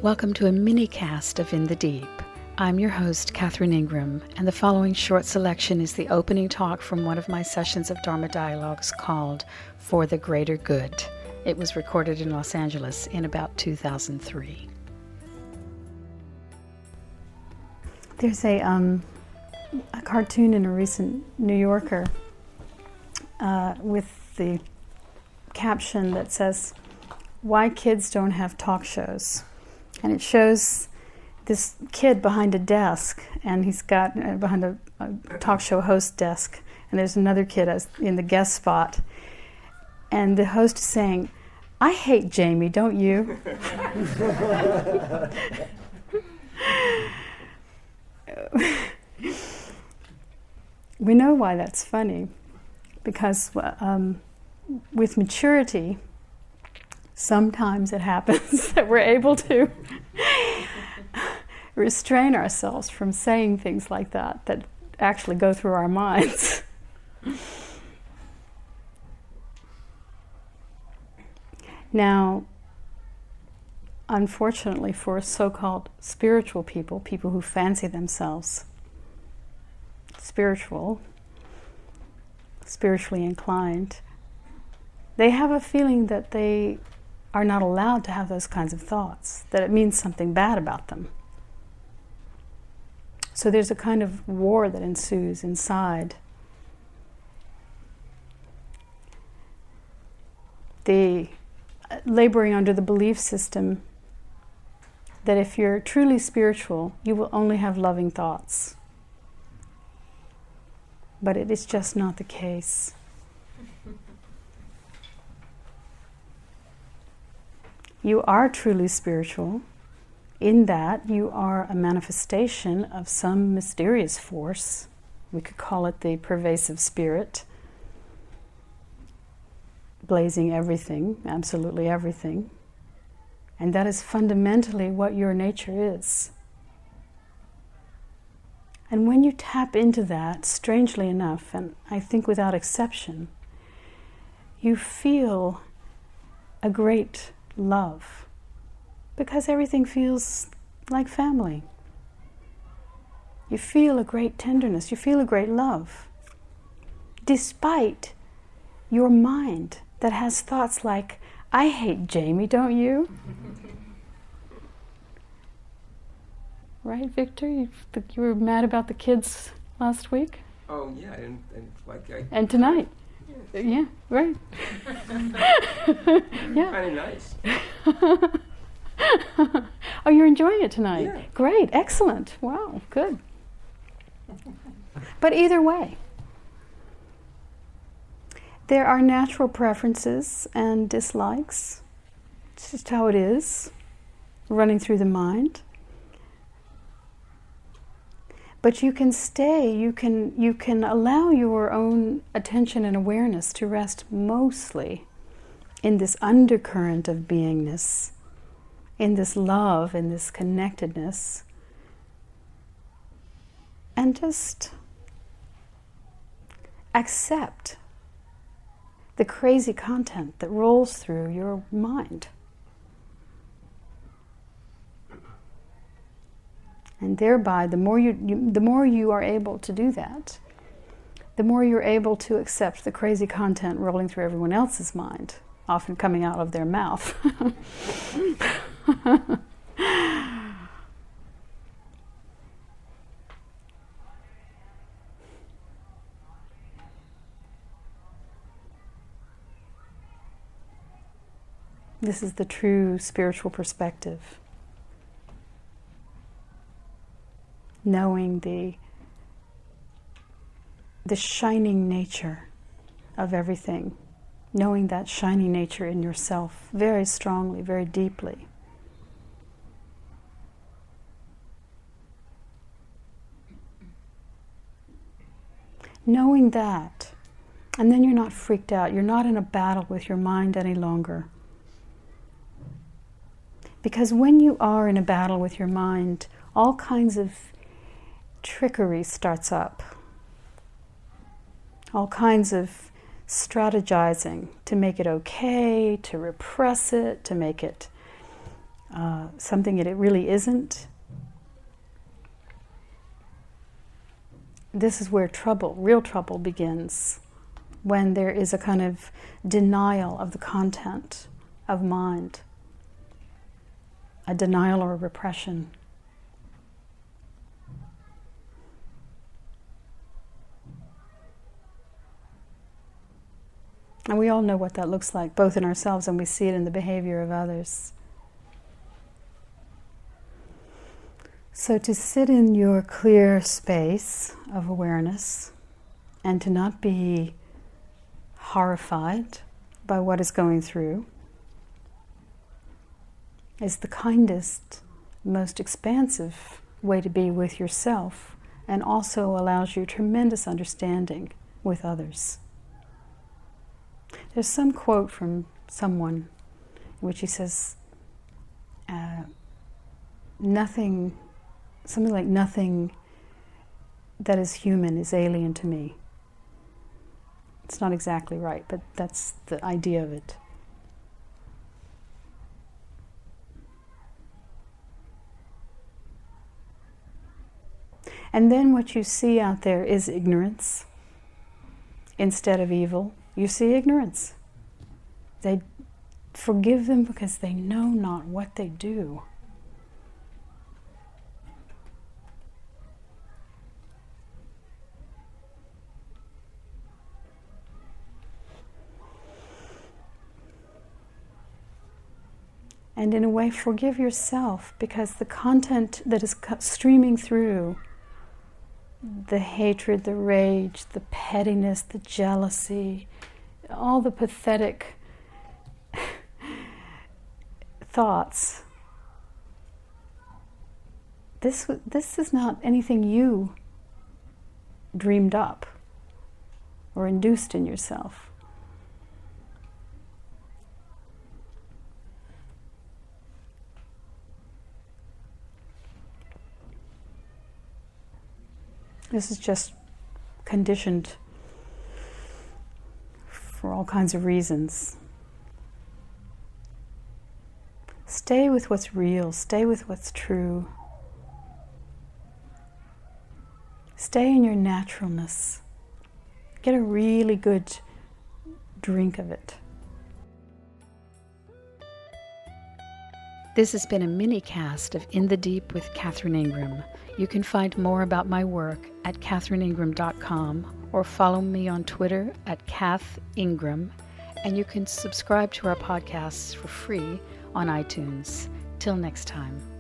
Welcome to a mini-cast of In the Deep. I'm your host, Catherine Ingram, and the following short selection is the opening talk from one of my sessions of Dharma Dialogues called For the Greater Good. It was recorded in Los Angeles in about 2003. There's a cartoon in a recent New Yorker with the caption that says, "Why kids don't have talk shows." And it shows this kid behind a desk, and he's got behind a talk show host desk, and there's another kid in the guest spot, and the host is saying, "I hate Jamie, don't you?" We know why that's funny, because with maturity, sometimes it happens that we're able to restrain ourselves from saying things like that actually go through our minds. Now, unfortunately for so-called spiritual people, people who fancy themselves spiritually inclined, they have a feeling that they are not allowed to have those kinds of thoughts, that it means something bad about them. So there's a kind of war that ensues inside. The laboring under the belief system that if you're truly spiritual, you will only have loving thoughts. But it is just not the case. You are truly spiritual in that you are a manifestation of some mysterious force. We could call it the pervasive spirit, blazing everything, absolutely everything. And that is fundamentally what your nature is. And when you tap into that, strangely enough, and I think without exception, you feel a great love, because everything feels like family. You feel a great tenderness, you feel a great love, despite your mind that has thoughts like, "I hate Jamie, don't you?" Right, Victor? You were mad about the kids last week? Oh, yeah, and and tonight. Yeah, right. Yeah. Kind of nice. Oh, you're enjoying it tonight? Yeah. Great, excellent. Wow, good. But either way, there are natural preferences and dislikes. It's just how it is, running through the mind. But you can stay, you can allow your own attention and awareness to rest mostly in this undercurrent of beingness, in this love, in this connectedness, and just accept the crazy content that rolls through your mind. And thereby, the more you are able to do that, the more you're able to accept the crazy content rolling through everyone else's mind, often coming out of their mouth. This is the true spiritual perspective. Knowing the shining nature of everything, knowing that shining nature in yourself very strongly, very deeply. Knowing that, and then you're not freaked out, you're not in a battle with your mind any longer. Because when you are in a battle with your mind, all kinds of trickery starts up. All kinds of strategizing to make it okay, to repress it, to make it something that it really isn't, this is where real trouble begins, when there is a kind of denial of the content of mind, a denial or a repression. And we all know what that looks like, both in ourselves and we see it in the behavior of others. So to sit in your clear space of awareness and to not be horrified by what is going through is the kindest, most expansive way to be with yourself, and also allows you tremendous understanding with others. There's some quote from someone in which he says, something like, nothing that is human is alien to me. It's not exactly right, but that's the idea of it. And then what you see out there is ignorance instead of evil. You see ignorance. They forgive them because they know not what they do. And in a way, forgive yourself, because the content that is streaming through, the hatred, the rage, the pettiness, the jealousy, all the pathetic thoughts, this is not anything you dreamed up or induced in yourself. This is just conditioned for all kinds of reasons. Stay with what's real. Stay with what's true. Stay in your naturalness. Get a really good drink of it. This has been a mini-cast of In the Deep with Catherine Ingram. You can find more about my work at catherineingram.com or follow me on Twitter at Cath Ingram, and you can subscribe to our podcasts for free on iTunes. Till next time.